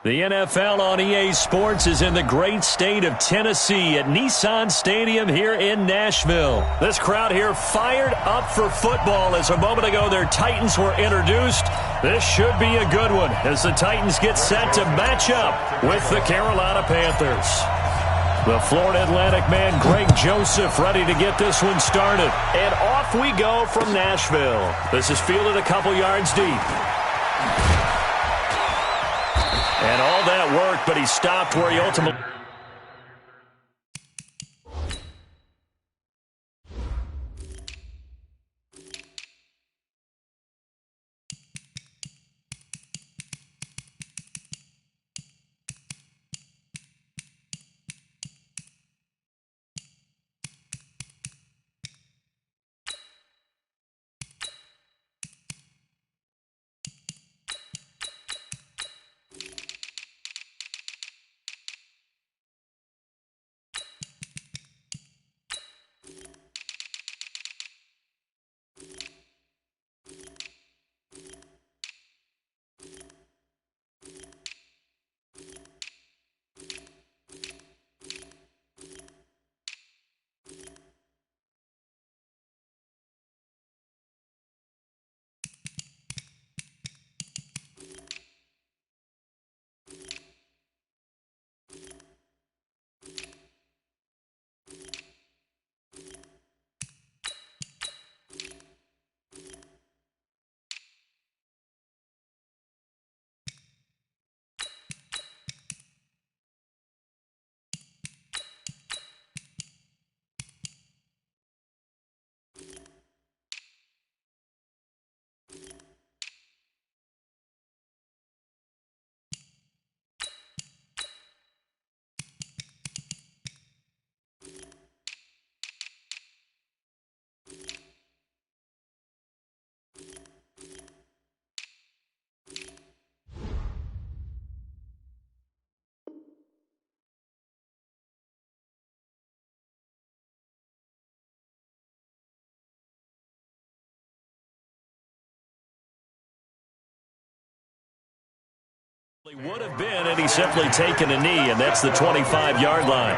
The NFL on EA Sports is in the great state of Tennessee at Nissan Stadium here in Nashville. This crowd here fired up for football as a moment ago their Titans were introduced. This should be a good one as the Titans get set to match up with the Carolina Panthers. The Florida Atlantic man Greg Joseph ready to get this one started. And off we go from Nashville. This is fielded a couple yards deep. And all that worked, but he stopped where he ultimately... would have been, and he's simply taken a knee, and that's the 25-yard line.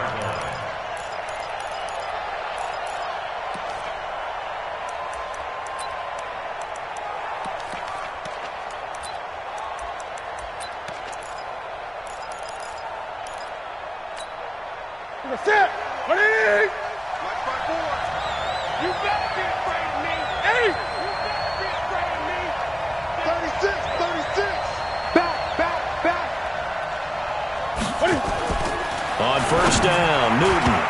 That's it. What it is? Watch my board. You better be afraid of me. Hey! You better be afraid of me. 36, 36. On first down, Newton.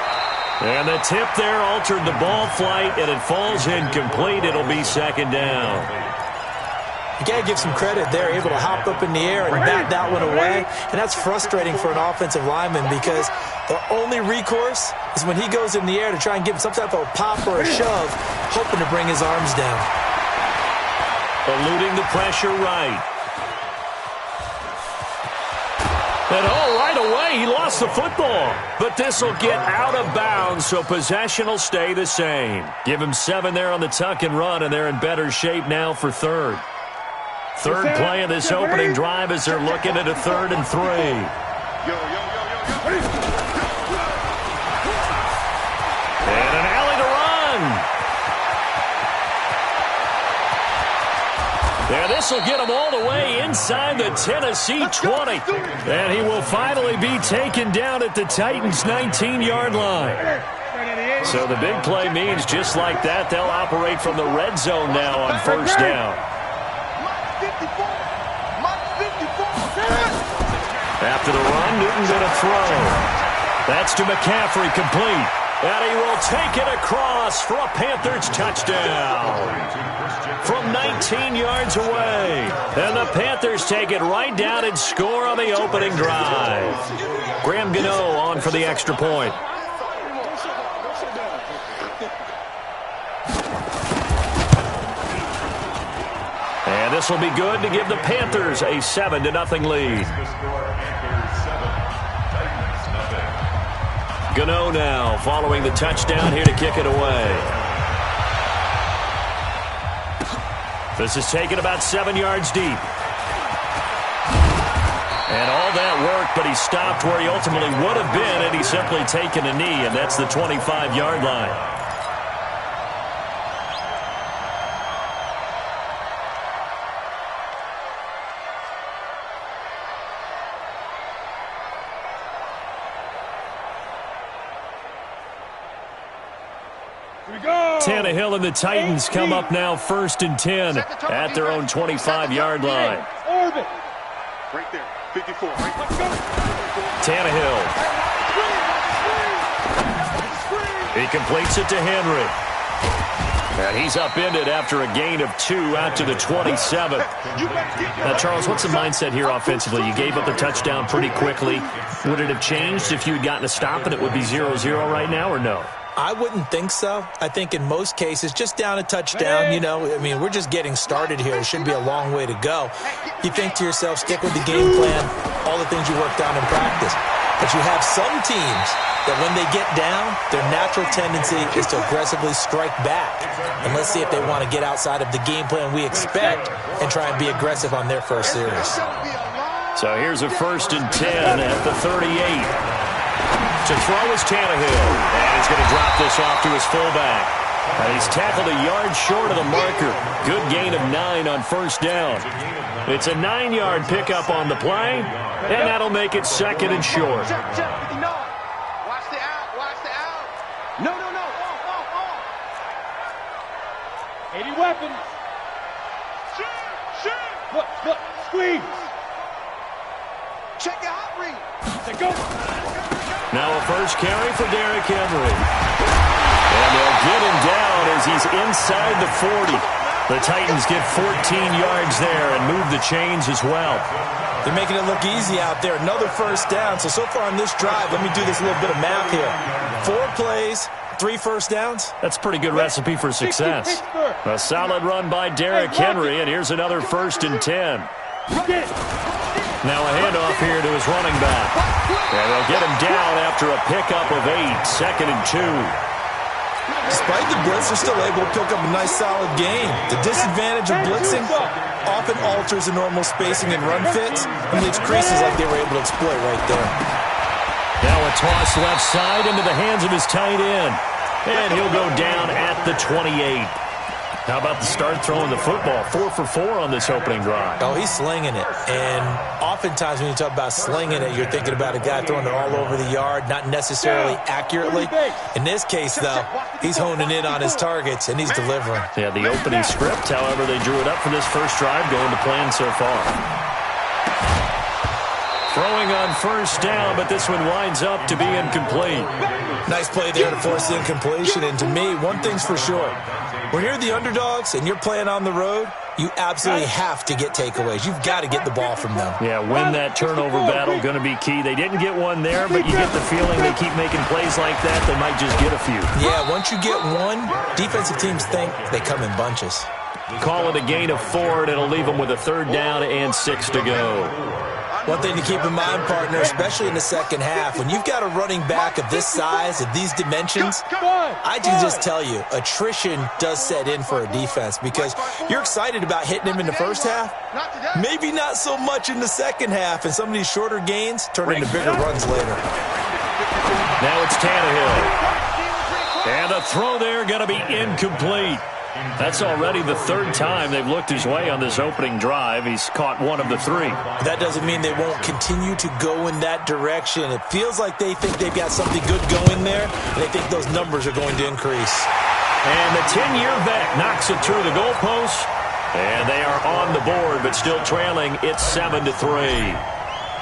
And the tip there altered the ball flight, and it falls incomplete. It'll be second down. You got to give some credit. They're able to hop up in the air and bat that one away. And that's frustrating for an offensive lineman because the only recourse is when he goes in the air to try and get some type of pop or a shove, hoping to bring his arms down. Eluding the pressure right. And right away, he lost the football. But this will get out of bounds, so possession will stay the same. Give him 7 there on the tuck and run, and they're in better shape now for third. Third play of this opening drive as they're looking at a 3rd and 3. And an alley to run. And this will get him all the way inside the Tennessee 20. And he will finally be taken down at the Titans' 19-yard line. So the big play means just like that, they'll operate from the red zone now on first down. After the run, Newton's going to throw. That's to McCaffrey, complete. And he will take it across for a Panthers touchdown. From 19 yards away. And the Panthers take it right down and score on the opening drive. Graham Gano on for the extra point. And this will be good to give the Panthers a 7-0 lead. Gano now following the touchdown here to kick it away. This is taken about 7 yards deep. And all that work, but he stopped where he ultimately would have been, and he's simply taken a knee, and that's the 25-yard line. Tannehill and the Titans come up now 1st and 10 at their own 25-yard line. Orbit. Right there, 54. Tannehill. He completes it to Henry. And he's upended after a gain of 2 out to the 27. Now, Charles, what's the mindset here offensively? You gave up the touchdown pretty quickly. Would it have changed if you had gotten a stop and it would be 0-0 right now, or no? I wouldn't think so. I think in most cases, just down a touchdown, we're just getting started here. It should be a long way to go. You think to yourself, stick with the game plan, all the things you worked on in practice. But you have some teams that when they get down, their natural tendency is to aggressively strike back. And let's see if they want to get outside of the game plan we expect and try and be aggressive on their first series. So here's a 1st and 10 at the 38. To throw is Tannehill, and he's going to drop this off to his fullback. And he's tackled a yard short of the marker. Good gain of 9 on 1st down. It's a 9-yard pickup on the play, and that'll make it 2nd and short. Check, 59. Watch the out. No. 80 weapons. Shoot. Look, squeeze. Check your hot read. Go. Now a first carry for Derrick Henry. And they'll get him down as he's inside the 40. The Titans get 14 yards there and move the chains as well. They're making it look easy out there. Another 1st down. So far on this drive, let me do this little bit of math here. 4 plays, 3 1st downs. That's a pretty good recipe for success. A solid run by Derrick Henry, and here's another 1st and 10. Now a handoff here to his running back. And they'll get him down after a pickup of 8, 2nd and 2. Despite the blitz, they're still able to pick up a nice solid gain. The disadvantage of blitzing often alters the normal spacing and run fits and leaves creases like they were able to exploit right there. Now a toss left side into the hands of his tight end. And he'll go down at the 28. How about the start throwing the football? 4 for 4 on this opening drive. Oh, he's slinging it. And oftentimes when you talk about slinging it, you're thinking about a guy throwing it all over the yard, not necessarily accurately. In this case, though, he's honing in on his targets, and he's delivering. Yeah, the opening script, however, they drew it up for this first drive, going to plan so far. Throwing on 1st down, but this one winds up to be incomplete. Nice play there to force the incompletion. And to me, one thing's for sure. When you're the underdogs and you're playing on the road, you absolutely have to get takeaways. You've got to get the ball from them. Yeah, win that turnover battle, going to be key. They didn't get one there, but you get the feeling they keep making plays like that, they might just get a few. Yeah, once you get one, defensive teams think they come in bunches. Call it a gain of 4, and it'll leave them with a 3rd down and 6 to go. One thing to keep in mind, partner, especially in the second half, when you've got a running back of this size, of these dimensions, I can just tell you, attrition does set in for a defense because you're excited about hitting him in the first half, maybe not so much in the second half, and some of these shorter gains turn into bigger runs later. Now it's Tannehill. And a throw there going to be incomplete. That's already the 3rd time they've looked his way on this opening drive. He's caught 1 of the 3. That doesn't mean they won't continue to go in that direction. It feels like they think they've got something good going there, and they think those numbers are going to increase. And the 10-year vet knocks it through the goalpost, and they are on the board, but still trailing. It's 7-3.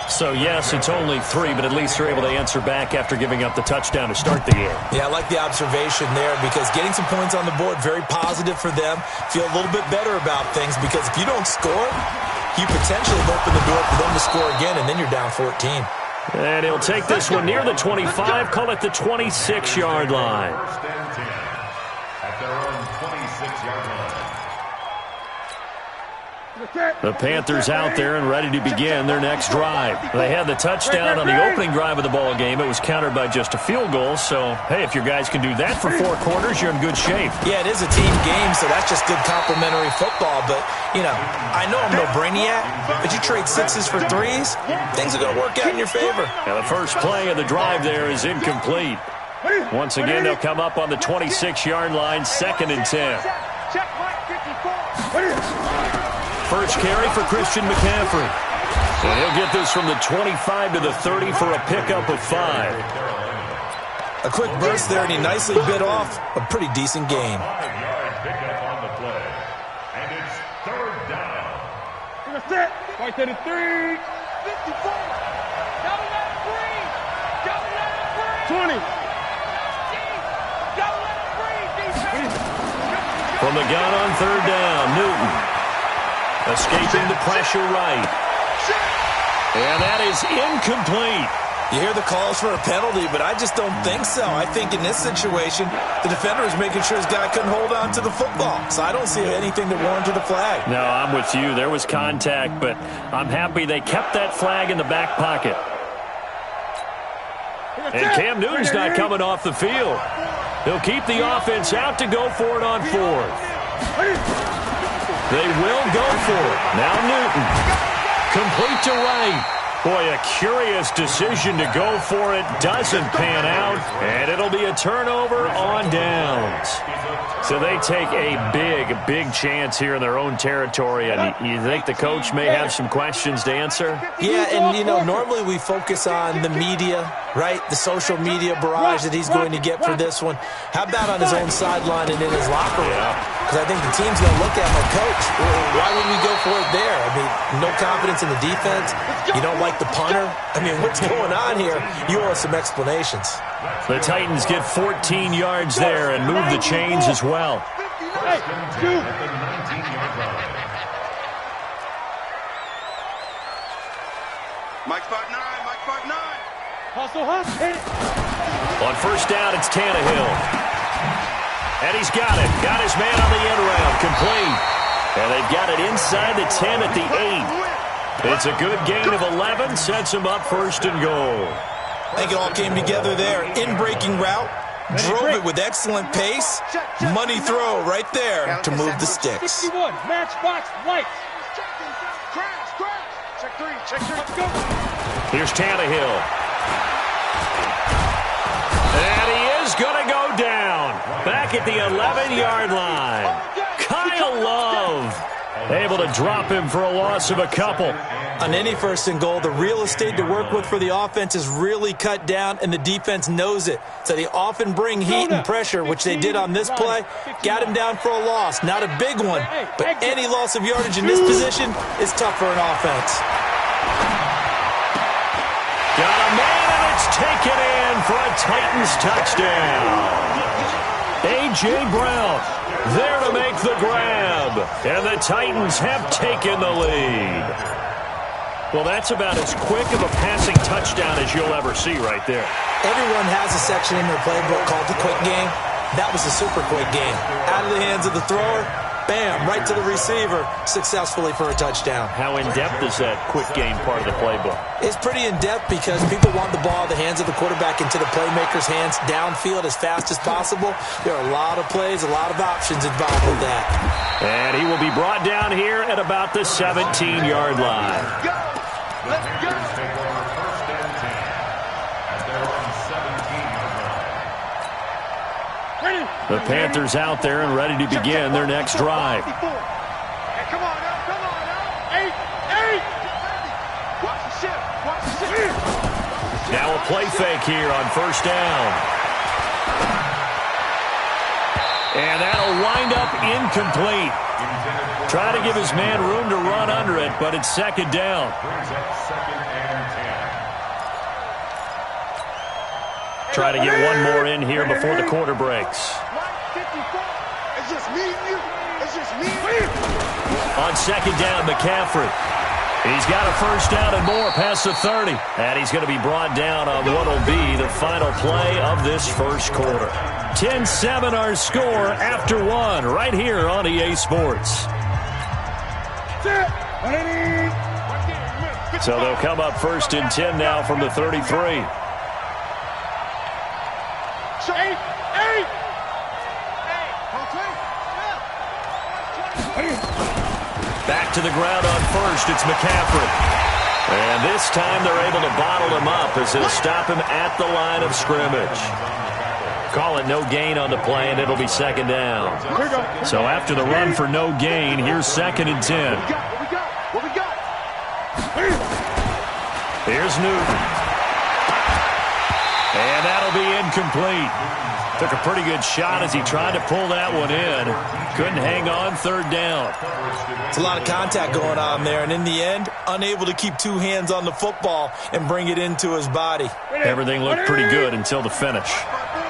So, yes, it's only 3, but at least they're able to answer back after giving up the touchdown to start the game. Yeah, I like the observation there because getting some points on the board, very positive for them. Feel a little bit better about things because if you don't score, you potentially open the door for them to score again, and then you're down 14. And he'll take this one near the 25, call it the 26-yard line. At their own 26-yard line. The Panthers out there and ready to begin their next drive. They had the touchdown on the opening drive of the ball game. It was countered by just a field goal. So, hey, if your guys can do that for 4 quarters, you're in good shape. Yeah, it is a team game, so that's just good complementary football. But, you know, I know I'm no brainiac, but you trade 6s for 3s, things are going to work out in your favor. Now, the first play of the drive there is incomplete. Once again, they'll come up on the 26-yard line, 2nd and 10. First carry for Christian McCaffrey. And he'll get this from the 25 to the 30 for a pickup of 5. A quick burst there, and he nicely bit off a pretty decent gain. Pickup on the play. And it's 3rd down. Right to the 3. 54. Double that 3. 20. From the gun on 3rd down, Newton. Escaping the pressure right. And that is incomplete. You hear the calls for a penalty, but I just don't think so. I think in this situation, the defender is making sure his guy couldn't hold on to the football. So I don't see anything that warranted a flag. No, I'm with you. There was contact, but I'm happy they kept that flag in the back pocket. And Cam Newton's not coming off the field. He'll keep the offense out to go for it on 4th. They will go for it. Now Newton. Complete to right. Boy, a curious decision to go for it. Doesn't pan out. And it'll be a turnover on downs. So they take a big chance here in their own territory. And you think the coach may have some questions to answer? Yeah, and, you know, normally we focus on the media, right? The social media barrage that he's going to get for this one. How about on his own sideline and in his locker room? Because I think the team's going to look at him like, Coach, why would we go for it there? I mean, no confidence in the defense. You don't like the punter. I mean, what's going on here? You owe us some explanations. The Titans get 14 yards there and move the chains as well. Mike 5'9", Mike 5'9". Hustle. On 1st down, it's Tannehill. And he's got it. Got his man on the end round. Complete. And they've got it inside the 10 at the 8. It's a good gain of 11. Sets him up 1st and goal. I think it all came together there. In-breaking route. Drove it with excellent pace. Money throw right there to move the sticks. 61. Matchbox lights. Check 3. Check 3. Let's go. Here's Tannehill. And he is going to go down. Back at the 11-yard line. Kyle Love able to drop him for a loss of a couple. On any 1st and goal, the real estate to work with for the offense is really cut down, and the defense knows it. So they often bring heat and pressure, which they did on this play. Got him down for a loss. Not a big one, but any loss of yardage in this position is tough for an offense. Got a man, and it's taken in for a Titans touchdown. A.J. Brown there to make the grab. And the Titans have taken the lead. Well, that's about as quick of a passing touchdown as you'll ever see right there. Everyone has a section in their playbook called the quick game. That was a super quick game. Out of the hands of the thrower, bam, right to the receiver, successfully for a touchdown. How in-depth is that quick game part of the playbook? It's pretty in-depth because people want the ball in the hands of the quarterback into the playmaker's hands downfield as fast as possible. There are a lot of plays, a lot of options involved with that. And he will be brought down here at about the 17-yard line. Let's go. The Panthers out there and ready to begin their next drive. Hey, come on now. 8. Watch the shift. Now a play fake here on 1st down. And that'll wind up incomplete. Try to give his man room to run under it, but it's 2nd down. Try to get one more in here before the quarter breaks. It's just me and you. It's just me and you. On 2nd down, McCaffrey. He's got a 1st down and more past the 30. And he's going to be brought down on what will be the final play of this 1st quarter. 10-7 our score after 1 right here on EA Sports. So they'll come up 1st and 10 now from the 33. Back to the ground on 1st. It's McCaffrey. And this time they're able to bottle him up as they'll stop him at the line of scrimmage. Call it no gain on the play, and it'll be 2nd down. So after the run for no gain, here's 2nd and 10. Here's Newton. And that'll be incomplete. Took a pretty good shot as he tried to pull that one in. Couldn't hang on 3rd down. It's a lot of contact going on there, and in the end, unable to keep 2 hands on the football and bring it into his body. Everything looked pretty good until the finish.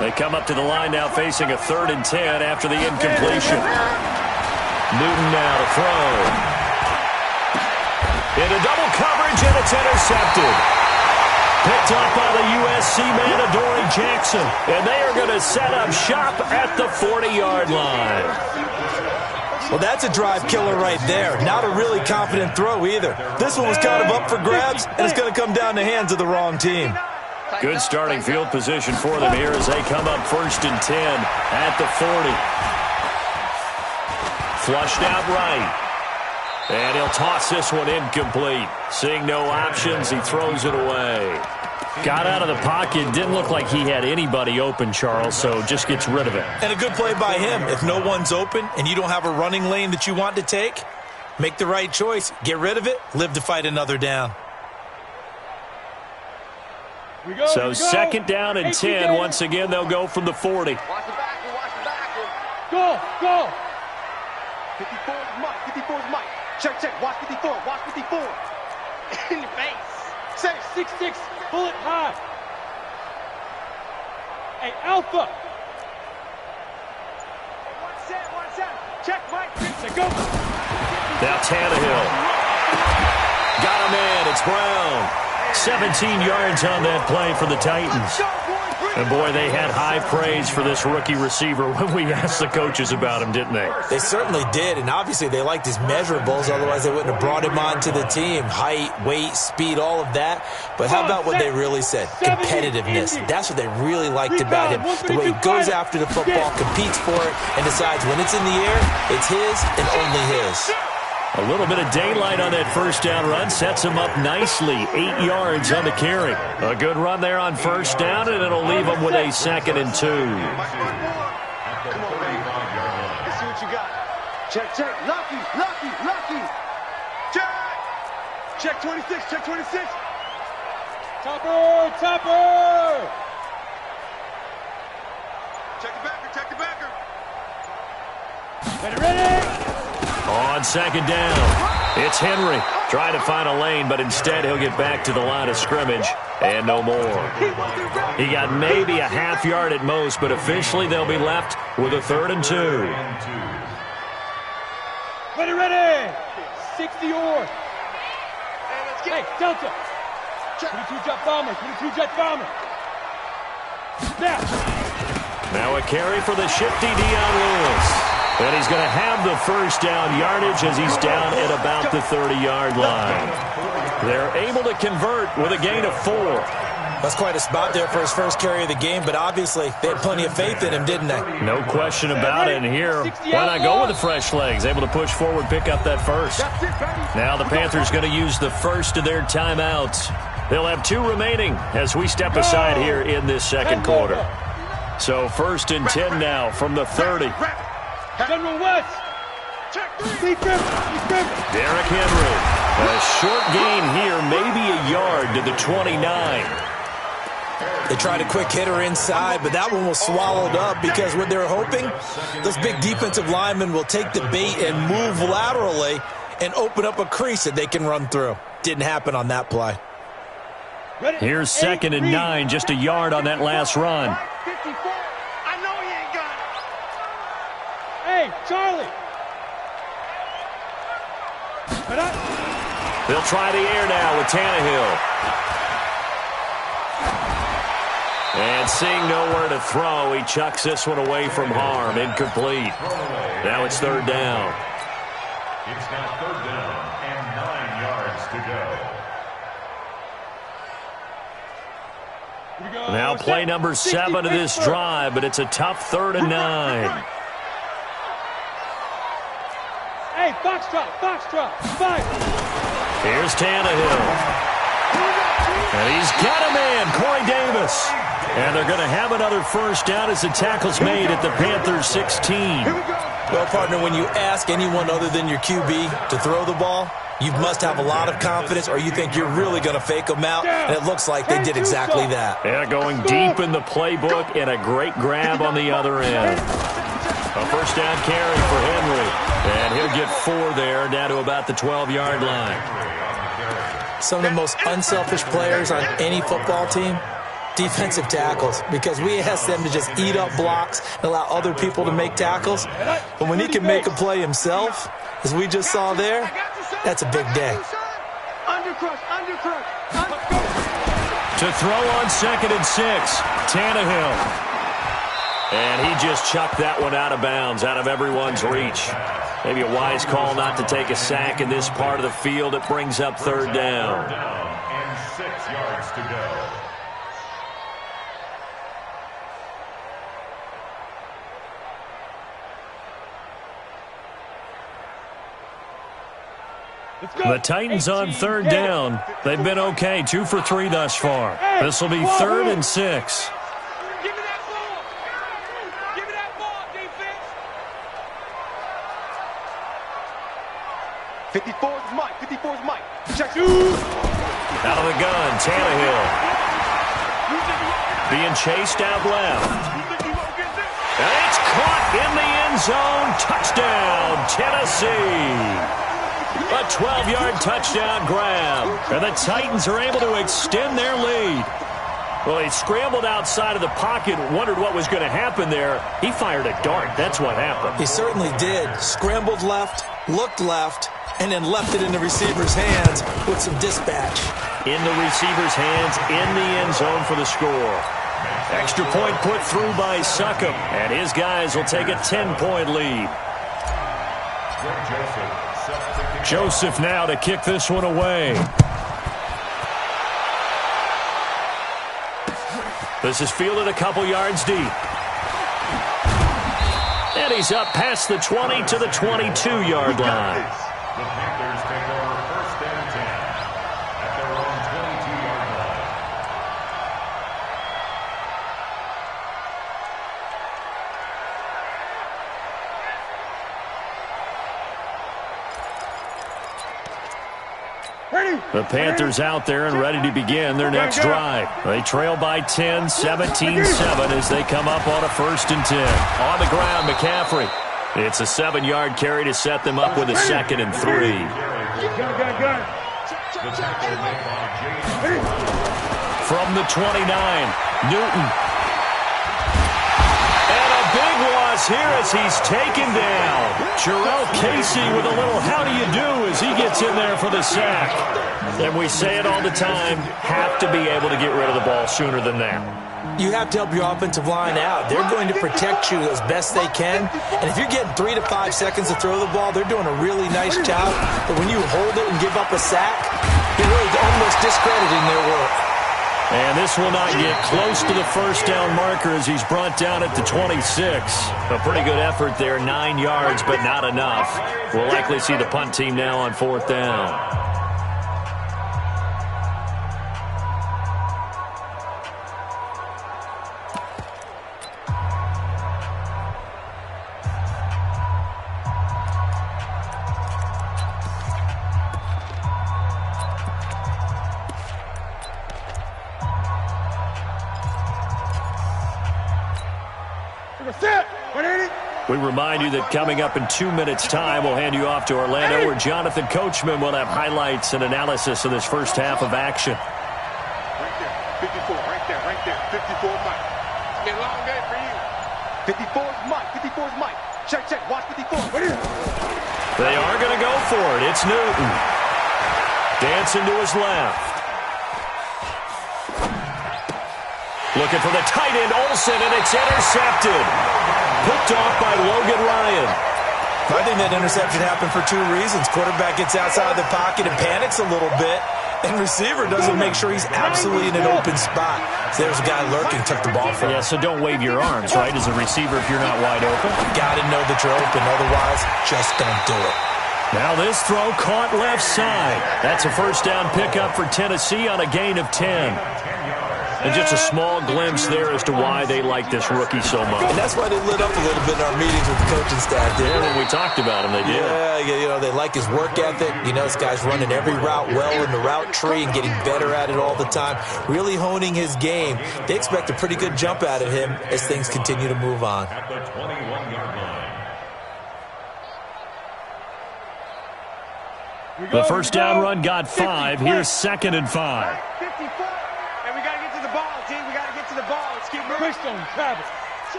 They come up to the line now facing a 3rd and 10 after the incompletion. Newton now to throw. Into double coverage, and it's intercepted. Picked up by the USC man, Adoree Jackson. And they are going to set up shop at the 40-yard line. Well, that's a drive killer right there. Not a really confident throw either. This one was kind of up for grabs, and it's going to come down the hands of the wrong team. Good starting field position for them here as they come up 1st and 10 at the 40. Flushed out right. And he'll toss this one incomplete. Seeing no options, he throws it away. Got out of the pocket. Didn't look like he had anybody open, Charles, so just gets rid of it. And a good play by him. If no one's open and you don't have a running lane that you want to take, make the right choice. Get rid of it. Live to fight another down. So 2nd down and 10. Once again, they'll go from the 40. Watch the back. Go. 54 is Mike. Check. Watch 54. In your face. 6-6. Bullet high. Hey, Alpha. One set. Check, Mike. Go. Now Tannehill. Got him in. It's Brown. 17 yards on that play for the Titans. And, boy, they had high praise for this rookie receiver when we asked the coaches about him, didn't they? They certainly did, and obviously they liked his measurables. Otherwise, they wouldn't have brought him onto the team. Height, weight, speed, all of that. But how about what they really said? Competitiveness. That's what they really liked about him. The way he goes after the football, competes for it, and decides when it's in the air, it's his and only his. A little bit of daylight on that 1st down run sets him up nicely. 8 yards on the carry. A good run there on 1st down, and it'll leave him with a 2nd and 2. Come on, baby. Let's see what you got. Check. Lucky. Check 26. Topper. Check the backer. Ready? On 2nd down, it's Henry. Trying to find a lane, but instead he'll get back to the line of scrimmage and no more. He got maybe a half yard at most, but officially they'll be left with a 3rd and 2. Ready. 60 or. Hey, Delta. 22 jet bomber. Now a carry for the shifty Dion Lewis. And he's going to have the 1st down yardage as he's down at about the 30-yard line. They're able to convert with a gain of 4. That's quite a spot there for his first carry of the game, but obviously they had plenty of faith in him, didn't they? No question about it. And here, why not go with the fresh legs? Able to push forward, pick up that 1st. Now the Panthers going to use the 1st of their timeouts. They'll have 2 remaining as we step aside here in this 2nd quarter. So 1st and 10 now from the 30. General West. Derrick Henry. A short gain here, maybe a yard to the 29. They tried a quick hitter inside, but that one was swallowed up because what they're hoping, those big defensive linemen will take the bait and move laterally and open up a crease that they can run through. Didn't happen on that play. Here's 2nd and 9, just a yard on that last run. 54. I know he ain't got it. Hey, Charlie. They'll try the air now with Tannehill. And seeing nowhere to throw, he chucks this one away from harm. Incomplete. Now it's 3rd down. It's now 3rd down and 9 yards to go. Now play number 7 of this drive, but it's a tough 3rd and 9. Hey, foxtrot, fight. Here's Tannehill. And he's got a man, Corey Davis. And they're going to have another first down as the tackle's made at the Panthers 16. Well, partner, when you ask anyone other than your QB to throw the ball, you must have a lot of confidence or you think you're really going to fake them out, and it looks like they did exactly that. Yeah, going deep in the playbook and a great grab on the other end. A first down carry for Henry. And he'll get 4 there, down to about the 12-yard line. Some of the most unselfish players on any football team, defensive tackles, because we ask them to just eat up blocks and allow other people to make tackles. But when he can make a play himself, as we just saw there, that's a big day. To throw on 2nd and 6, Tannehill. And he just chucked that one out of bounds, out of everyone's reach. Maybe a wise call not to take a sack in this part of the field. It brings up 3rd down. 3rd down and 6 yards to go. The Titans on 3rd down. They've been okay, 2 for 3 thus far. This will be 3rd and 6. 54 is Mike. 54 is Mike. Check. Out of the gun, Tannehill. Being chased out left. And it's caught in the end zone. Touchdown, Tennessee. A 12-yard touchdown grab. And the Titans are able to extend their lead. Well, he scrambled outside of the pocket, wondered what was going to happen there. He fired a dart. That's what happened. He certainly did. Scrambled left, looked left, and then left it in the receiver's hands with some dispatch. In the receiver's hands, in the end zone for the score. Extra point put through by Succop, and his guys will take a 10-point lead. Joseph now to kick this one away. This is fielded a couple yards deep. And he's up past the 20 to the 22-yard line. The Panthers take over 1st and 10 at their own 22-yard line. The Panthers out there and ready to begin their next drive. They trail by 10, 17-7 as they come up on a 1st and 10. On the ground, McCaffrey. It's a 7-yard carry to set them up with a 2nd and 3. From the 29, Newton. And a big loss here as he's taken down. Jarrell Casey with a little how do you do as he gets in there for the sack. And we say it all the time, have to be able to get rid of the ball sooner than that. You have to help your offensive line out. They're going to protect you as best they can. And if you're getting 3 to 5 seconds to throw the ball, they're doing a really nice job. But when you hold it and give up a sack, you're really almost discrediting their work. And this will not get close to the first down marker as he's brought down at the 26. A pretty good effort there, 9 yards, but not enough. We'll likely see the punt team now on 4th down. We remind you that coming up in 2 minutes' time, we'll hand you off to Orlando, where Jonathan Coachman will have highlights and analysis of this first half of action. Right there. 54, right there. 54 Mike. It's been a long day for you. 54 is Mike. 54 is Mike. Check. Watch 54. Right here. They are going to go for it. It's Newton. Dancing to his left. Looking for the tight end, Olsen, and it's intercepted. Picked off by Logan Ryan. I think that interception happened for two reasons. Quarterback gets outside the pocket and panics a little bit, and receiver doesn't make sure he's absolutely in an open spot. So there's a guy lurking, took the ball from him. Yeah, so don't wave your arms, right, as a receiver if you're not wide open. Got to know that you're open. Otherwise, just don't do it. Now this throw caught left side. That's a first down pickup for Tennessee on a gain of 10. And just a small glimpse there as to why they like this rookie so much. And that's why they lit up a little bit in our meetings with the coaching staff. Yeah, when we talked about him, they did. Yeah, they like his work ethic. This guy's running every route well in the route tree and getting better at it all the time, really honing his game. They expect a pretty good jump out of him as things continue to move on. At the 21-yard line. The first down run got 5. Here's 2nd and 5. 54. And we got to get to the ball, T. We got to get to the ball. Let's keep moving. Push on Travis.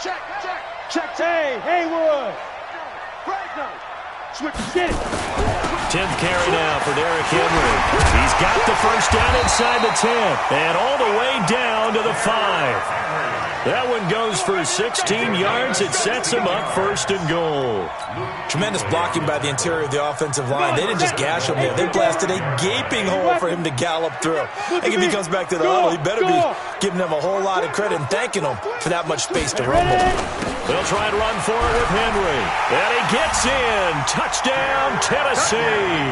Check. Hey, Haywood. Break them. Switch. Get it. 10th carry now for Derrick Henry. He's got the first down inside the 10 and all the way down to the 5. That one goes for 16 yards. It sets him up 1st and goal. Tremendous blocking by the interior of the offensive line. They didn't just gash him there. They blasted a gaping hole for him to gallop through. I think if he comes back to the huddle, he better be giving them a whole lot of credit and thanking them for that much space to rumble. They'll try and run for it with Henry. And he gets in. Touchdown, Tennessee.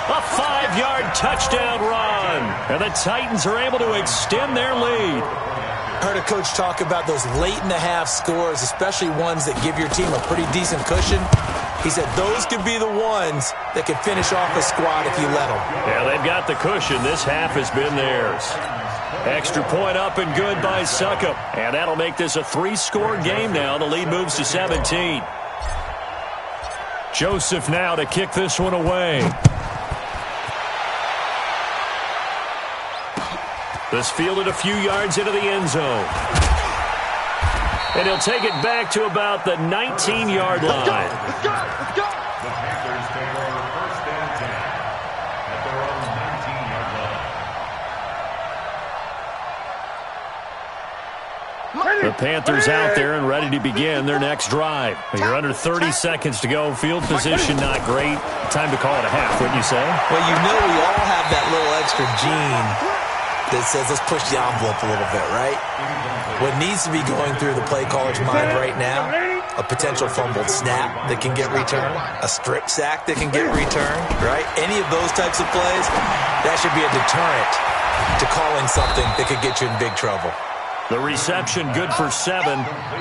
A 5-yard touchdown run. And the Titans are able to extend their lead. Heard a coach talk about those late-in-the-half scores, especially ones that give your team a pretty decent cushion. He said those could be the ones that could finish off a squad if you let them. Yeah, they've got the cushion. This half has been theirs. Extra point up and good by Succop. And that'll make this a 3-score game now. The lead moves to 17. Joseph now to kick this one away. This fielded a few yards into the end zone. And he'll take it back to about the 19-yard line. Let's go. The Panthers take over 1st and 10 at their own 19-yard line. The Panthers out there and ready to begin their next drive. You're under 30 seconds to go. Field position not great. Time to call it a half, wouldn't you say? Well, we all have that little extra gene that says let's push the envelope a little bit, right? What needs to be going through the play caller's mind right now, a potential fumbled snap that can get returned, a strip sack that can get returned, right? Any of those types of plays, that should be a deterrent to calling something that could get you in big trouble. The reception good for 7.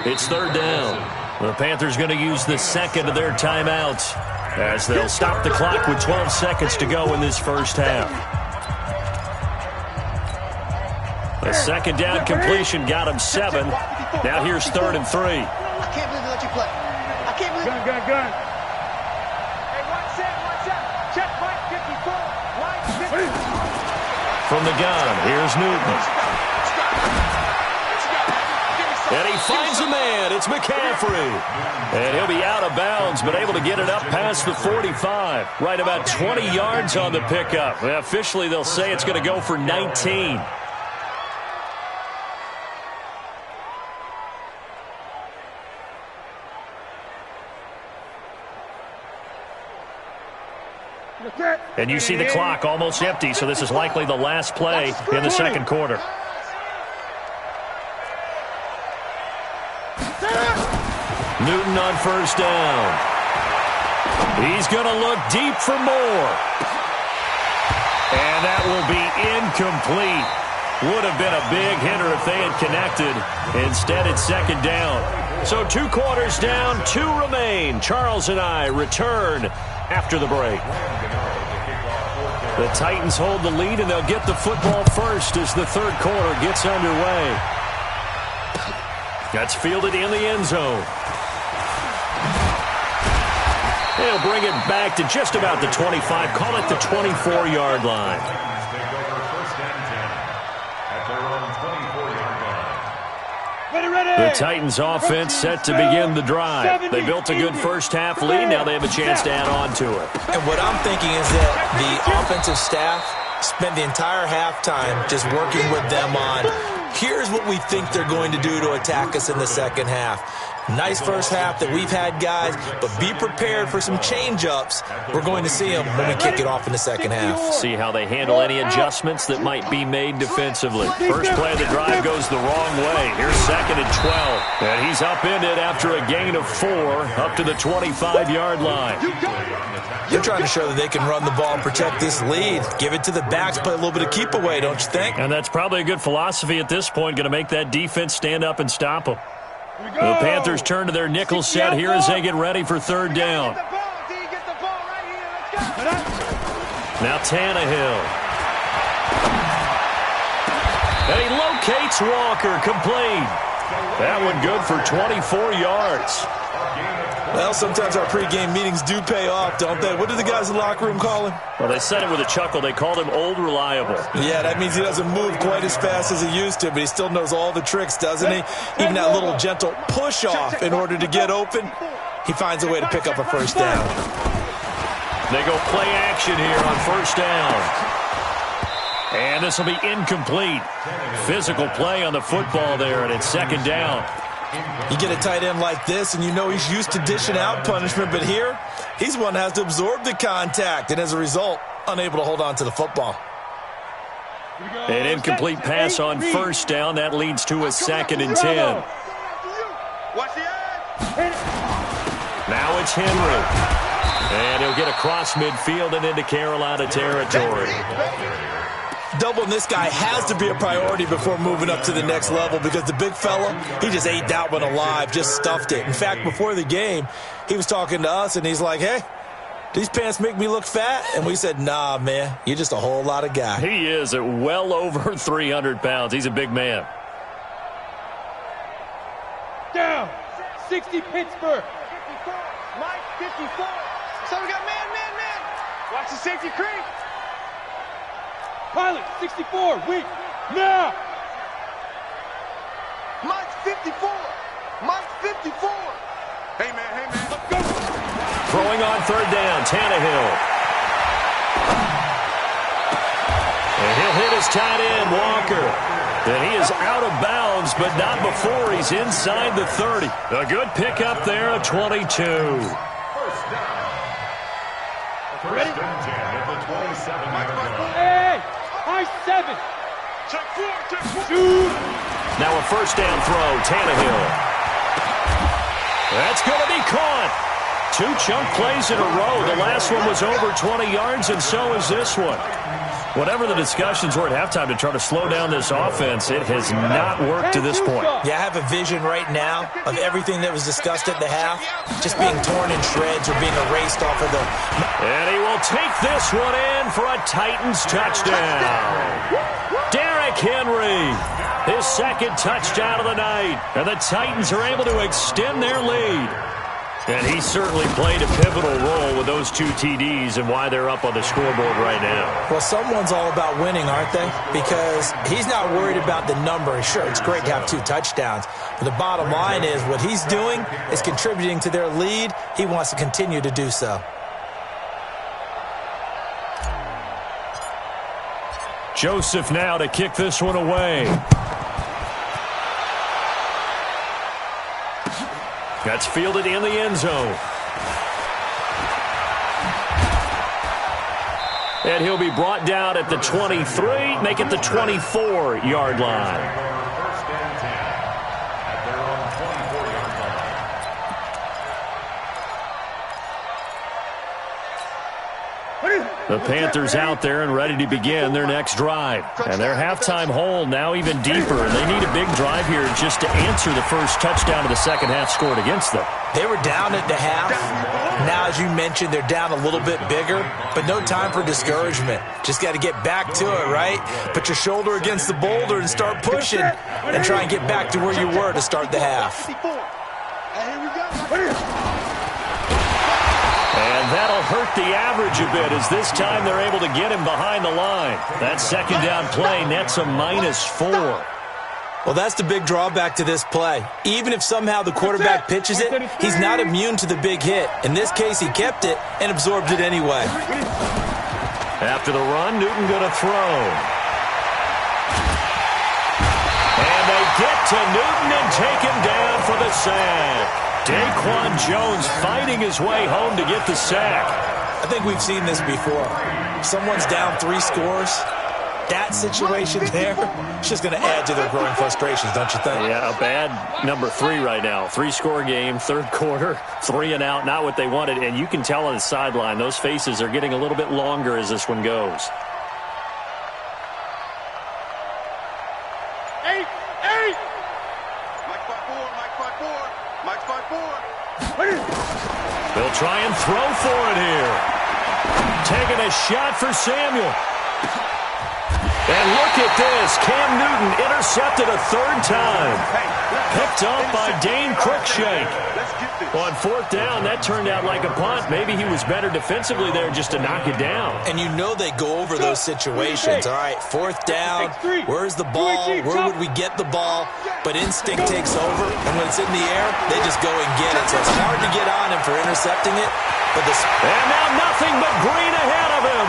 It's 3rd down. The Panthers going to use the second of their timeouts as they'll stop the clock with 12 seconds to go in this first half. A second down completion got him 7. Now here's 3rd and 3. I can't believe they let you play. I can't believe it. Gun. Hey, watch out. Check right 54. Line 50. From the gun, here's Newton. And he finds a man. It's McCaffrey. And he'll be out of bounds, but able to get it up past the 45. Right about 20 yards on the pickup. Well, officially, they'll say it's going to go for 19. And you see the clock almost empty, so this is likely the last play in the second quarter. Newton on first down. He's going to look deep for more. And that will be incomplete. Would have been a big hitter if they had connected. Instead, it's 2nd down. So 2 quarters down, 2 remain. Charles and I return after the break. The Titans hold the lead, and they'll get the football first as the 3rd quarter gets underway. That's fielded in the end zone. They'll bring it back to just about the 25, call it the 24-yard line. Take over 1st and 10 at their own 24-yard line. The Titans offense set to begin the drive. They built a good first half lead. Now they have a chance to add on to it. And what I'm thinking is that the offensive staff spent the entire halftime just working with them on, here's what we think they're going to do to attack us in the second half. Nice first half that we've had, guys, but be prepared for some change-ups. We're going to see them when we kick it off in the second half. See how they handle any adjustments that might be made defensively. First play of the drive goes the wrong way. Here's 2nd and 12. And he's upended after a gain of 4 up to the 25-yard line. They're trying to show that they can run the ball and protect this lead. Give it to the backs, play a little bit of keep away, don't you think? And that's probably a good philosophy at this point, going to make that defense stand up and stop them. The Panthers turn to their nickel set here as they get ready for 3rd down. Now Tannehill. And he locates Walker, complete. That one good for 24 yards. Well, sometimes our pregame meetings do pay off, don't they? What do the guys in the locker room call him? Well, they said it with a chuckle. They called him Old Reliable. Yeah, that means he doesn't move quite as fast as he used to, but he still knows all the tricks, doesn't he? Even that little gentle push-off in order to get open, he finds a way to pick up a 1st down. They go play action here on 1st down. And this will be incomplete. Physical play on the football there, and it's 2nd down. You get a tight end like this, and you know he's used to dishing out punishment, but here, he's the one that has to absorb the contact, and as a result, unable to hold on to the football. An incomplete pass on 1st down. That leads to a 2nd and 10. Now it's Henry. And he'll get across midfield and into Carolina territory. Doubling this guy has to be a priority before moving up to the next level because the big fella, he just ate that one alive, just stuffed it. In fact, before the game, he was talking to us, and he's like, hey, these pants make me look fat? And we said, nah, man, you're just a whole lot of guy. He is at well over 300 pounds. He's a big man. Down. 60 Pittsburgh. 54. Mike, 54. So we got man. Watch the safety creep. Pilot, 64, weak, now! Mike, 54! Mike, 54! Hey, man, let's go! Throwing on 3rd down, Tannehill. And he'll hit his tight end, Walker. And he is out of bounds, but not before he's inside the 30. A good pickup there, a 22. First down. First and 10 at the 27-yard line. Hey! High 7! Check 4! Shoot! Now a 1st down throw, Tannehill. That's going to be caught. 2 chunk plays in a row. The last one was over 20 yards, and so is this one. Whatever the discussions were at halftime to try to slow down this offense, it has not worked to this point. Yeah, I have a vision right now of everything that was discussed at the half just being torn in shreds or being erased off of the... And he will take this one in for a Titans touchdown. Derrick Henry, his 2nd touchdown of the night. And the Titans are able to extend their lead. And he certainly played a pivotal role with those 2 TDs and why they're up on the scoreboard right now. Well, someone's all about winning, aren't they? Because he's not worried about the number. Sure, it's great to have 2 touchdowns. But the bottom line is what he's doing is contributing to their lead. He wants to continue to do so. Joseph now to kick this one away. That's fielded in the end zone. And he'll be brought down at the 23, make it the 24-yard line. First and 10 at their own 24-yard line. The Panthers out there and ready to begin their next drive. And their halftime hole now even deeper, and they need a big drive here just to answer the first touchdown of the second half scored against them. They were down at the half. Now, as you mentioned, they're down a little bit bigger, but no time for discouragement. Just got to get back to it, right? Put your shoulder against the boulder and start pushing and try and get back to where you were to start the half. And that'll hurt the average a bit as this time they're able to get him behind the line. That 2nd down play nets a -4. Well, that's the big drawback to this play. Even if somehow the quarterback pitches it, he's not immune to the big hit. In this case, he kept it and absorbed it anyway. After the run, Newton going to throw. And they get to Newton and take him down for the sack. Daquan Jones fighting his way home to get the sack. I think we've seen this before. Someone's down 3 scores. That situation there, it's just going to add to their growing frustrations, don't you think? Yeah, a bad number 3 right now. 3-score game, third quarter, 3 and out, not what they wanted. And you can tell on the sideline, those faces are getting a little bit longer as this one goes. 8. Mike 5-4. They'll try and throw for it here. Taking a shot for Samuel. And look at this. Cam Newton intercepted a 3rd time. Picked up by Dane Cruikshank. On 4th down, that turned out like a punt. Maybe he was better defensively there just to knock it down. And you know they go over those situations. All right, 4th down, where's the ball? Where would we get the ball? But instinct takes over, and when it's in the air, they just go and get it. So it's hard to get on him for intercepting it. And now nothing but green ahead of him.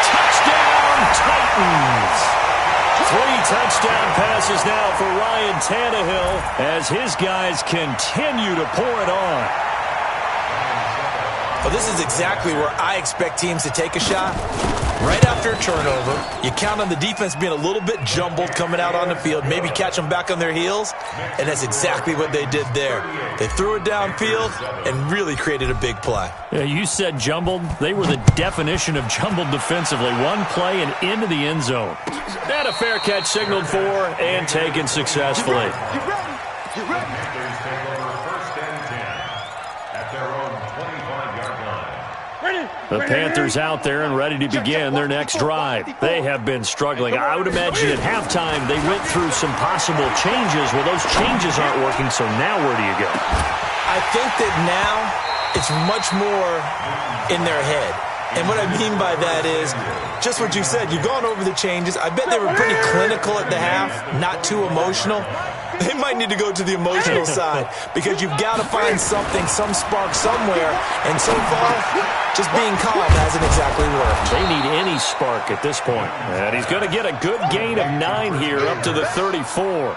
Touchdown, Titans. 3 touchdown passes now for Ryan Tannehill as his guys continue to pour it on. Well, this is exactly where I expect teams to take a shot. Right after a turnover, you count on the defense being a little bit jumbled coming out on the field, maybe catch them back on their heels, and that's exactly what they did there. They threw it downfield and really created a big play. Yeah, you said jumbled. They were the definition of jumbled defensively. One play and into the end zone. And a fair catch signaled for and taken successfully. Get ready. Panthers take over 1st and 10 at their own 25-yard line. The Panthers out there and ready to begin their next drive. They have been struggling. I would imagine at halftime they went through some possible changes. Well, those changes aren't working, so now where do you go? I think that now it's much more in their head. And what I mean by that is just what you said. You've gone over the changes. I bet they were pretty clinical at the half, not too emotional. They might need to go to the emotional side because you've got to find something, some spark somewhere. And so far, just being calm hasn't exactly worked. They need any spark at this point. And he's going to get a good gain of 9 here up to the 34.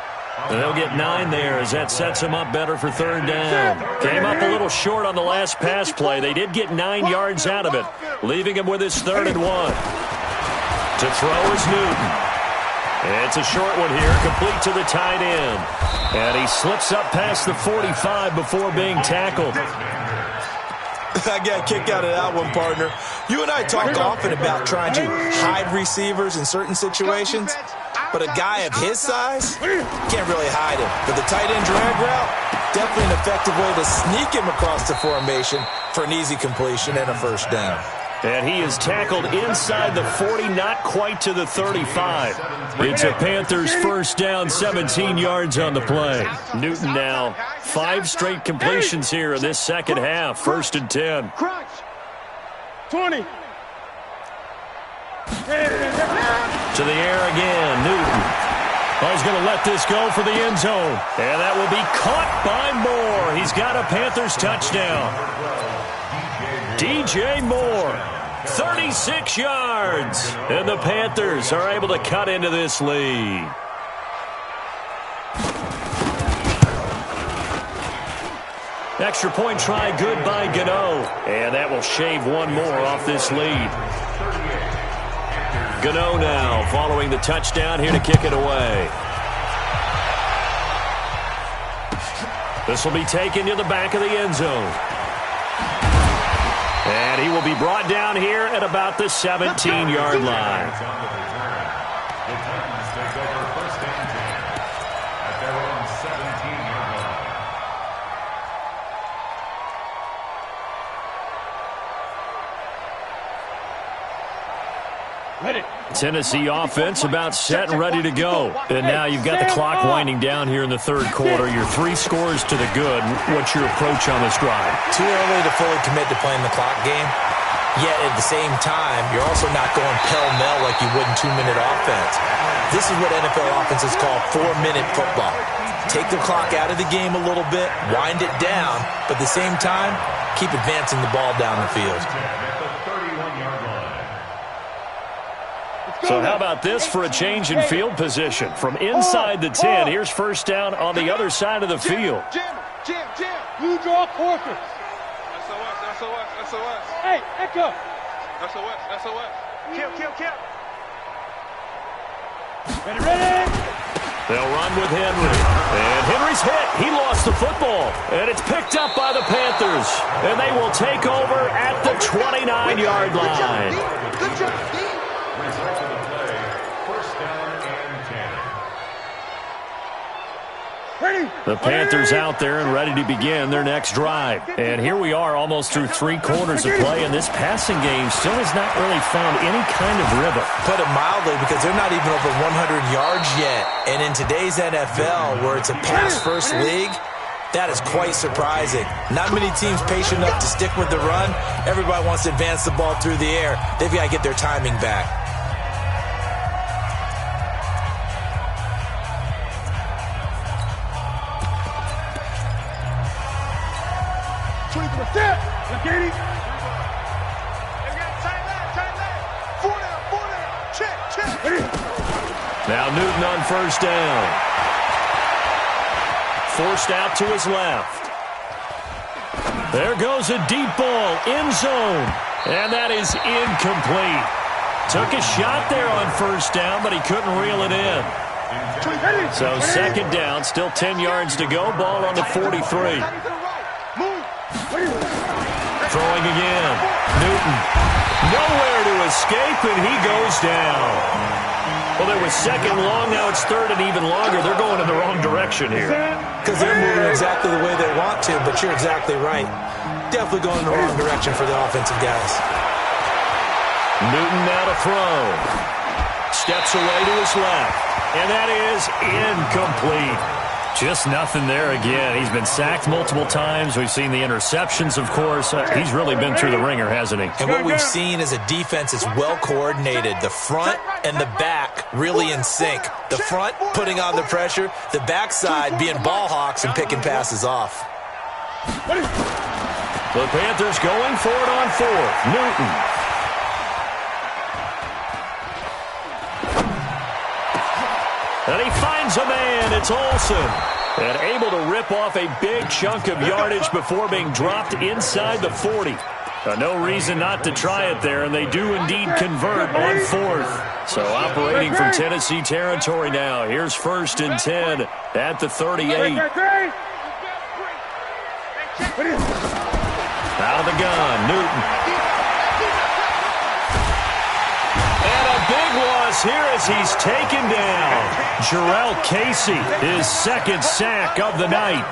And they'll get 9 there as that sets him up better for 3rd down. Came up a little short on the last pass play. They did get 9 yards out of it, leaving him with his 3rd and 1. To throw is Newton. It's a short one here, complete to the tight end. And he slips up past the 45 before being tackled. I got a kick out of that one, partner. You and I talk often about trying to hide receivers in certain situations, but a guy of his size, can't really hide him. But the tight end drag route, definitely an effective way to sneak him across the formation for an easy completion and a 1st down. And he is tackled inside the 40, not quite to the 35. It's a Panthers 1st down, 17 yards on the play. Newton now, 5 straight completions here in this second half, 1st and 10. 20. To the air again, Newton. Oh, he's going to let this go for the end zone. And that will be caught by Moore. He's got a Panthers touchdown. DJ Moore, 36 yards. And the Panthers are able to cut into this lead. Extra point try good by Gano. And that will shave 1 more off this lead. Gano now following the touchdown here to kick it away. This will be taken to the back of the end zone. And he will be brought down here at about the 17-yard line. The Titans take over 1st and 10 at their own 17-yard line. Tennessee offense about set and ready to go. And now you've got the clock winding down here in the 3rd quarter. You're 3 scores to the good. What's your approach on this drive? Too early to fully commit to playing the clock game. Yet at the same time, you're also not going pell-mell like you would in 2-minute offense. This is what NFL offenses call 4-minute football. Take the clock out of the game a little bit, wind it down, but at the same time, keep advancing the ball down the field. So how about this for a change in field position? From inside the 10, here's first down on the other side of the field. Jam. Blue draw quarters. SOS. Hey, echo. SOS. Kill. Ready. They'll run with Henry. And Henry's hit. He lost the football. And it's picked up by the Panthers. And they will take over at the 29-yard line. Good job, D. Result of the play, first down and 10. Ready. The Panthers out there and ready to begin their next drive. And here we are almost through 3 quarters of play, and this passing game still has not really found any kind of rhythm. Put it mildly, because they're not even over 100 yards yet. And in today's NFL, where it's a pass-first league, that is quite surprising. Not many teams patient enough to stick with the run. Everybody wants to advance the ball through the air. They've got to get their timing back. Now Newton on first down. Forced out to his left. There goes a deep ball, end zone. And that is incomplete. Took a shot there on first down, but he couldn't reel it in. So second down, still 10 yards to go. Ball on the 43. Throwing again. Newton. Nowhere to escape, and he goes down. Well, there was second long. Now it's third and even longer. They're going in the wrong direction here. Because they're moving exactly the way they want to, but you're exactly right. Definitely going in the wrong direction for the offensive guys. Newton now to throw. Steps away to his left. And that is incomplete. Just nothing there again. He's been sacked multiple times. We've seen the interceptions, of course. He's really been through the ringer, hasn't he? And what we've seen is a defense that's well coordinated. The front and the back really in sync. The front putting on the pressure. The backside being ball hawks and picking passes off. The Panthers going for it on fourth. Newton. And he finds a man. It's Olsen. And able to rip off a big chunk of yardage before being dropped inside the 40. No reason not to try it there, and they do indeed convert on fourth. So operating from Tennessee territory now. Here's first and 10 at the 38. Out of the gun, Newton. And a big loss here as he's taken down. Jarrell Casey, his second sack of the night.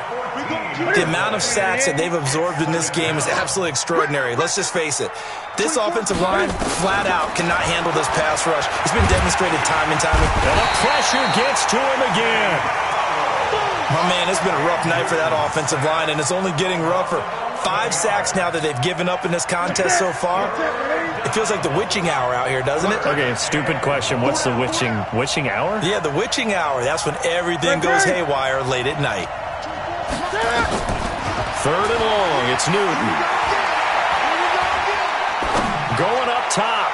The amount of sacks that they've absorbed in this game is absolutely extraordinary. Let's just face it. This offensive line, flat out, cannot handle this pass rush. It's been demonstrated time and time again. And the pressure gets to him again. Oh, man, it's been a rough night for that offensive line, and it's only getting rougher. 5 sacks now that they've given up in this contest so far. It feels like the witching hour out here, doesn't it? Okay, stupid question. What's the witching hour? Yeah, the witching hour. That's when everything goes haywire late at night. Third and long. It's Newton. Going up top.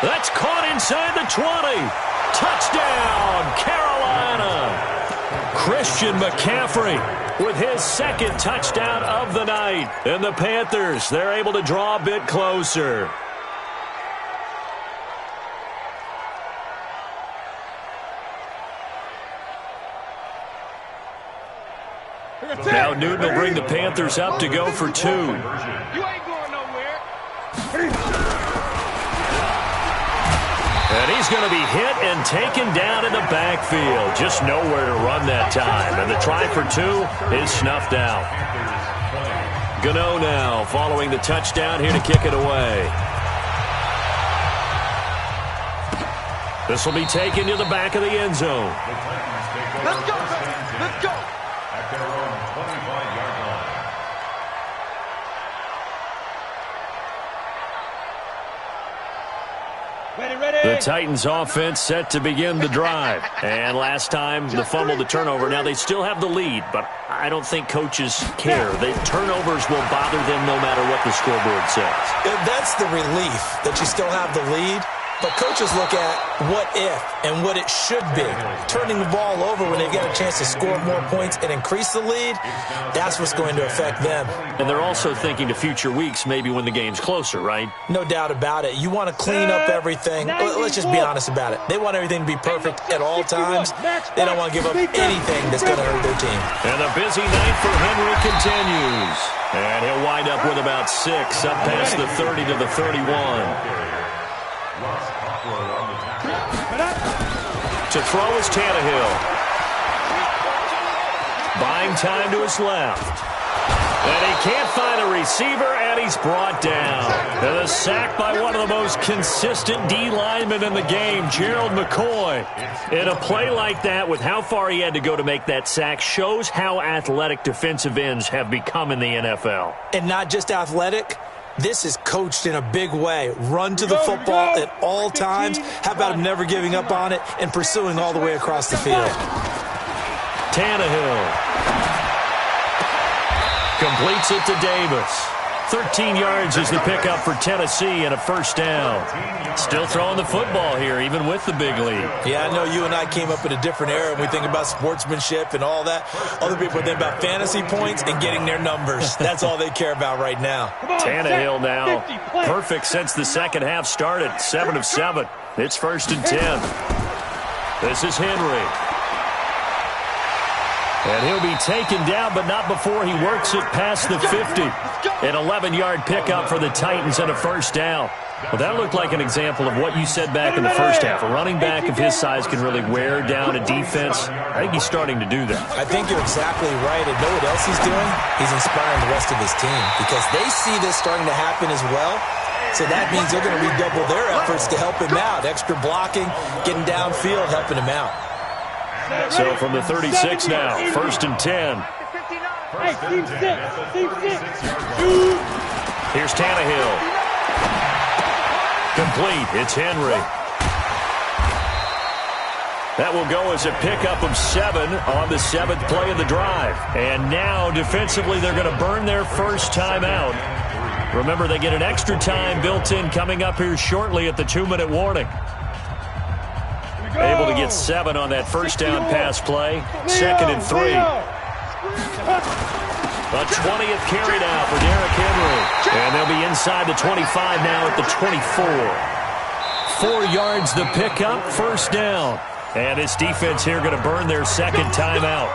That's caught inside the 20. Touchdown, Carolina. Christian McCaffrey with his second touchdown of the night. And the Panthers, they're able to draw a bit closer. Now Newton will bring the Panthers up to go for 2. You ain't going nowhere. And he's going to be hit and taken down in the backfield. Just nowhere to run that time. And the try for 2 is snuffed out. Gano now following the touchdown here to kick it away. This will be taken to the back of the end zone. Let's go, baby. Let's go. At their own 25-yard line. The Titans offense set to begin the drive. And last time, the fumble, the turnover. Now, they still have the lead, but I don't think coaches care. The turnovers will bother them no matter what the scoreboard says. That's the relief, that you still have the lead. But coaches look at what if and what it should be. Turning the ball over when they get a chance to score more points and increase the lead, that's what's going to affect them. And they're also thinking to future weeks, maybe when the game's closer, right? No doubt about it. You want to clean up everything. Let's just be honest about it. They want everything to be perfect at all times. They don't want to give up anything that's going to hurt their team. And the busy night for Henry continues. And he'll wind up with about 6, up past the 30 to the 31. To throw is Tannehill. Buying time to his left. And he can't find a receiver, and he's brought down. And a sack by one of the most consistent D linemen in the game, Gerald McCoy. In a play like that, with how far he had to go to make that sack, shows how athletic defensive ends have become in the NFL. And not just athletic. This is coached in a big way. Run to the football at all times. How about him never giving up on it and pursuing all the way across the field? Tannehill completes it to Davis. 13 yards is the pickup for Tennessee and a first down. Still throwing the football here, even with the big lead. Yeah, I know you and I came up in a different era and we think about sportsmanship and all that. Other people think about fantasy points and getting their numbers. That's all they care about right now. Tannehill now perfect since the second half started. 7 of 7. It's 1st and 10. This is Henry. And he'll be taken down, but not before he works it past the 50. An 11-yard pickup for the Titans and a first down. Well, that looked like an example of what you said back in the first half. A running back of his size can really wear down a defense. I think he's starting to do that. I think you're exactly right. And know what else he's doing? He's inspiring the rest of his team because they see this starting to happen as well. So that means they're going to redouble their efforts to help him out. Extra blocking, getting downfield, helping him out. So from the 36 now, 1st and 10. Hey, team 6. Here's Tannehill. Complete. It's Henry. That will go as a pickup of 7 on the 7th play of the drive. And now, defensively, they're going to burn their first timeout. Remember, they get an extra time built in coming up here shortly at the 2-minute warning. Able to get 7 on that first down pass play. 2nd and 3. A 20th carry now for Derrick Henry. And they'll be inside the 25 now at the 24. 4 yards the pickup, first down. And this defense here going to burn their second timeout.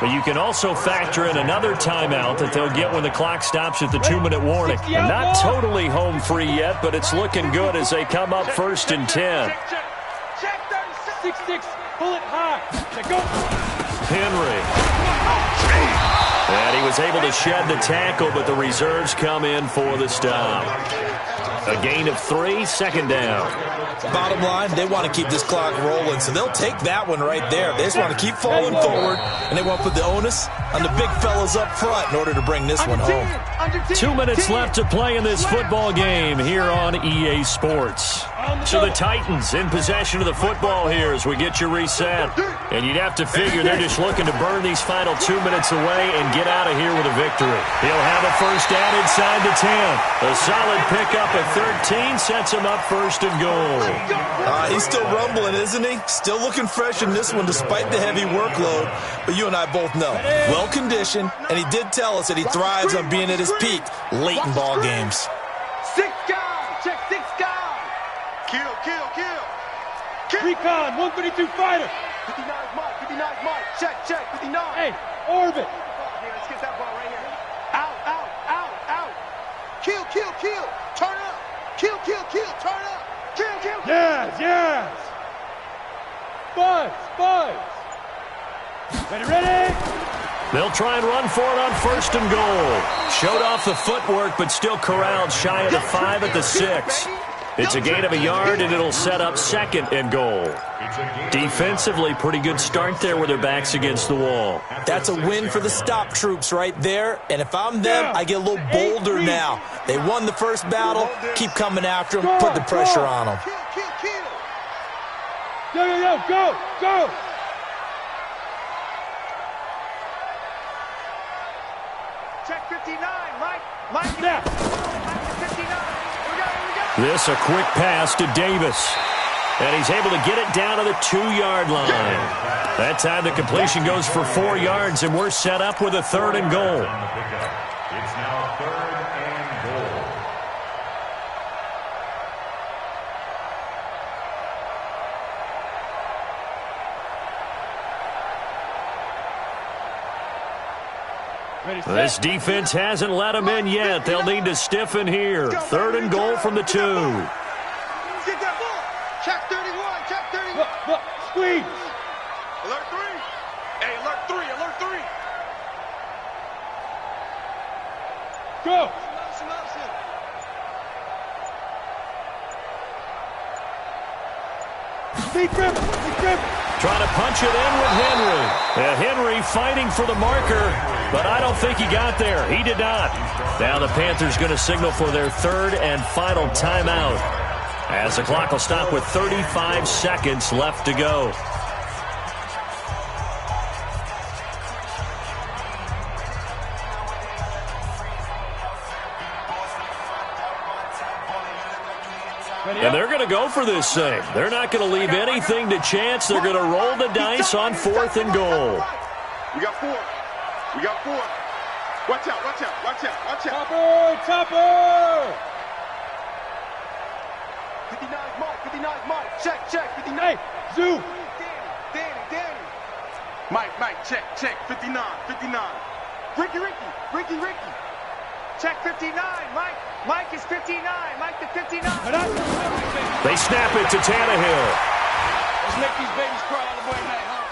But you can also factor in another timeout that they'll get when the clock stops at the 2-minute warning. And not totally home free yet, but it's looking good as they come up 1st and 10. 6-6, pull it high. Go. Henry. And he was able to shed the tackle, but the reserves come in for the stop. A gain of 3, 2nd down. Bottom line, they want to keep this clock rolling, so they'll take that one right there. They just want to keep falling forward, and they want to put the onus on the big fellas up front in order to bring this one home. 2 minutes left to play in this football game here on EA Sports. So the Titans in possession of the football here as we get you reset. And you'd have to figure they're just looking to burn these final 2 minutes away and get out of here with a victory. He'll have a first down inside the 10. A solid pickup at 13 sets him up 1st and goal. He's still rumbling, isn't he? Still looking fresh in this one despite the heavy workload. But you and I both know, well-conditioned, and he did tell us that he thrives on being at his peak late in ball games. 6 guys, check 6 guys. Kill. Recon, 132 fighter. 59 Mike, check, 59. Hey, orbit. Let's get that ball right here. Out. Kill. Turn up. Kill, turn up. Kill. Yes. Buzz. Ready. They'll try and run for it on 1st and goal. Showed off the footwork, but still corralled shy of the 5 at the 6. It's a gain of a yard, and it'll set up 2nd and goal. Defensively, pretty good start there with their backs against the wall. That's a win for the stop troops right there. And if I'm them, I get a little bolder now. They won the first battle. Keep coming after them. Put the pressure on them. Go. Check 59, Mike. Mike, 59. We got it. This a quick pass to Davis. And he's able to get it down to the 2-yard line. That time the completion goes for 4 yards, and we're set up with a 3rd and goal. It's now 3rd and goal. This defense hasn't let them in yet. They'll need to stiffen here. 3rd and goal from the 2. Get that ball. Check 31. Check 31. Look. Squeeze. Alert 3. Hey, alert 3. Alert 3. Go. Deep grip. Trying to punch it in with Henry. Henry fighting for the marker, but I don't think he got there. He did not. Now the Panthers going to signal for their 3rd and final timeout, as the clock will stop with 35 seconds left to go. And they're going to go for this thing. They're not going to leave anything to chance. They're going to roll the dice on 4th and goal. We got 4. Watch out. Topper. 59 Mike. Check. 59. Zoo. Danny. Mike, check. 59. Ricky. Check 59. Mike is 59. Mike to 59. They snap it to Tannehill. Let's make these babies cry all the way night, huh?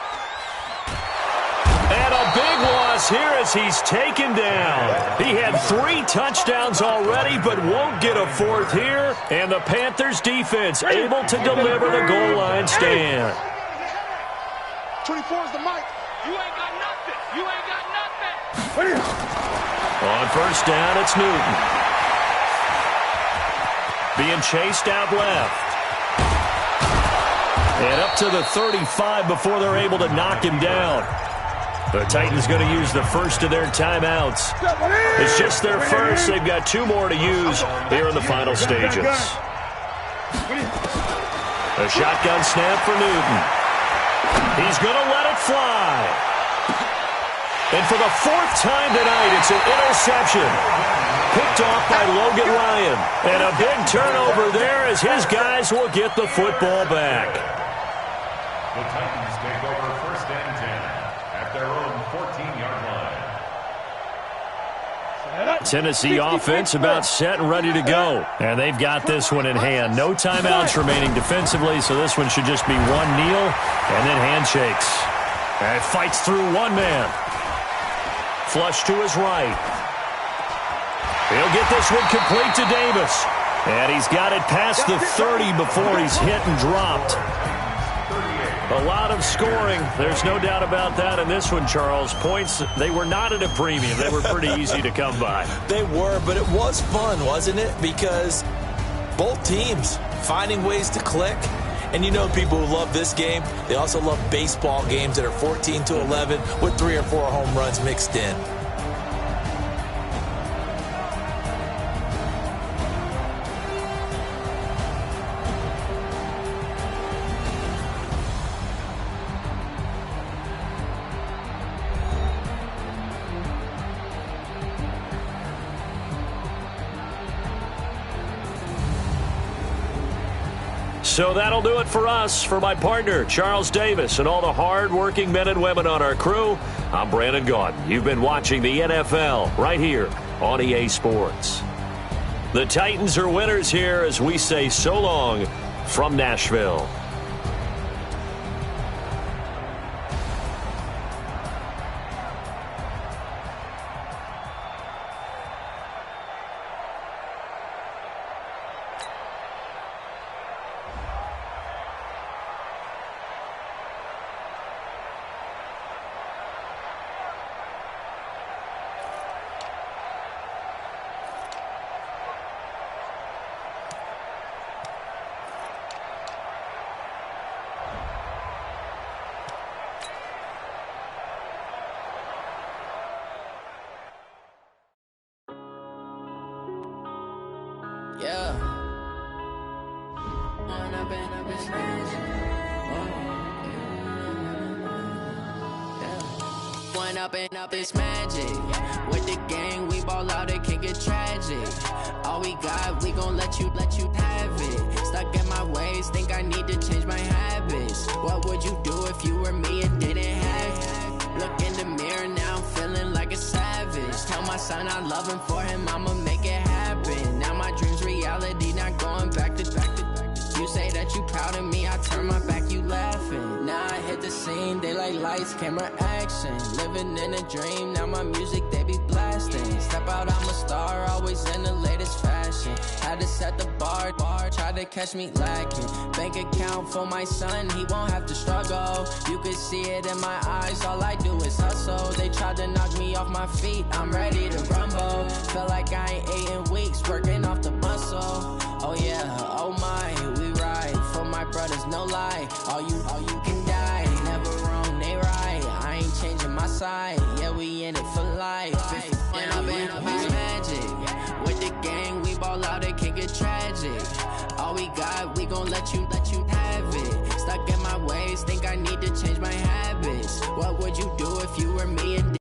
And a big loss here as he's taken down. He had 3 touchdowns already, but won't get a 4th here. And the Panthers defense able to deliver the goal line stand. 24 is the Mike. You ain't got nothing. On 1st down, it's Newton. Being chased out left. And up to the 35 before they're able to knock him down. The Titans going to use the first of their timeouts. It's just their first. They've got 2 more to use here in the final stages. A shotgun snap for Newton. He's going to let it fly. And for the 4th time tonight, it's an interception. Picked off by Logan Ryan. And a big turnover there as his guys will get the football back. The Titans take over 1st and 10 at their own 14-yard line. Tennessee offense about set and ready to go. And they've got this one in hand. No timeouts remaining defensively, so this one should just be 1 kneel and then handshakes. And fights through 1 man. Flush to his right. He'll get this one complete to Davis. And he's got it past the 30 before he's hit and dropped. A lot of scoring. There's no doubt about that in this one, Charles. Points, they were not at a premium. They were pretty easy to come by. They were, but it was fun, wasn't it? Because both teams finding ways to click. And you know people who love this game, they also love baseball games that are 14-11 with 3 or 4 home runs mixed in. So that'll do it for us. For my partner, Charles Davis, and all the hard-working men and women on our crew, I'm Brandon Gaudin. You've been watching the NFL right here on EA Sports. The Titans are winners here as we say so long from Nashville. it's magic. One up and up, it's magic. With the gang, we ball out, it can get tragic. All we got, we gon' let you have it. Stuck in my ways, think I need to change my habits. What would you do if you were me and didn't have it? Look in the mirror now, I'm feeling like a savage. Tell my son I love him, for him I'ma make it happen. Now my dream's reality, not going back to. You say that you proud of me, I turn my back, you laughing. Now I hit the scene, they like lights, camera, action. Living in a dream, now my music, they be blasting. Step out, I'm a star, always in the latest fashion. Had to set the bar, try to catch me lacking. Bank account for my son, he won't have to struggle. You could see it in my eyes, all I do is hustle. They tried to knock me off my feet, I'm ready to rumble. Felt like I ain't ate in weeks, working off the muscle. Oh yeah, oh my, we ride for my brothers, no lie. All you can die, never wrong, they right. I ain't changing my side, yeah, we in it for life. And I've been it's magic. With the gang, we ball out, it can get tragic. All we got, we gon' let you have it. Stuck in my ways, think I need to change my habits. What would you do if you were me and